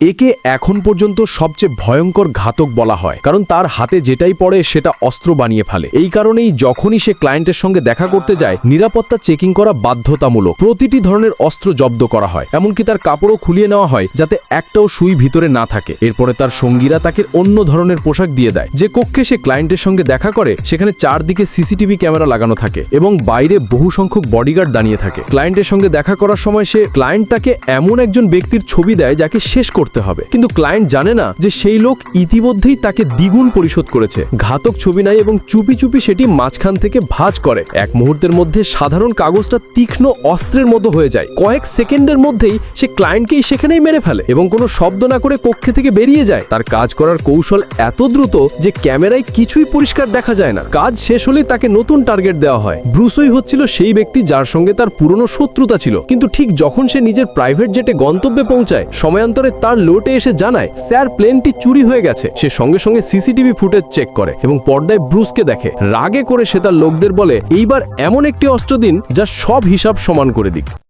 একে এখন পর্যন্ত সবচেয়ে ভয়ঙ্কর ঘাতক বলা হয়, কারণ তার হাতে যেটাই পড়ে সেটা অস্ত্র বানিয়ে ফেলে। এই কারণেই যখনই সে ক্লায়েন্টের সঙ্গে দেখা করতে যায়, নিরাপত্তা চেকিং করা বাধ্যতামূলক। প্রতিটি ধরনের অস্ত্র জব্দ করা হয়, এমনকি তার কাপড়ও খুলিয়ে নেওয়া হয় যাতে একটাও সুই ভিতরে না থাকে। এরপরে তার সঙ্গীরা তাকে অন্য ধরনের পোশাক দিয়ে দেয়। যে কক্ষে সে ক্লায়েন্টের সঙ্গে দেখা করে সেখানে চারদিকে সিসিটিভি ক্যামেরা লাগানো থাকে এবং বাইরে বহু সংখ্যক বডিগার্ড দাঁড়িয়ে থাকে। ক্লায়েন্টের সঙ্গে দেখা করার সময় ক্লায়েন্ট তাকে এমন একজন ব্যক্তির ছবি দেয় যাকে শেষ করতে হবে, কিন্তু ক্লায়েন্ট জানে না যে সেই লোক ইতিমধ্যেই তাকে দ্বিগুণ পরিশোধ করেছে। ঘাতক ছবি নেয় এবং চুপি চুপি সেটি মাঝখান থেকে ভাঁজ করে। এক মুহূর্তের মধ্যে সাধারণ কাগজটা তীক্ষ্ণ অস্ত্রের মতো হয়ে যায়। কয়েক সেকেন্ডের মধ্যেই সে ক্লায়েন্টকেই সেখানেই মেরে ফেলে এবং কোনো শব্দ না করে কক্ষে থেকে বেরিয়ে যায়। তার কাজ করার কৌশল এত দ্রুত যে ক্যামেরায় কিছুই পরিষ্কার দেখা যায় না। কাজ শেষ হলেই তাকে নতুন টার্গেট দেওয়া হয়। ব্রুসই হচ্ছিল সেই ব্যক্তি যার সঙ্গে তার পুরনো শত্রুতা ছিল, কিন্তু ঠিক যখন সে নিজের প্রাইভেট জেটে গন্তব্যে পৌঁছায়, সময়ান্তরে তার লোটে এসে জানায় স্যার, প্লেনটি চুরি হয়ে গেছে। সে সঙ্গে সঙ্গে সিসিটিভি ফুটেজ চেক করে এবং পর্দায় ব্রুসকে দেখে। রাগে করে সে তার লোকদের বলে, এইবার এমন একটি অস্ত্র দিন যা সব হিসাব সমান করে দিক।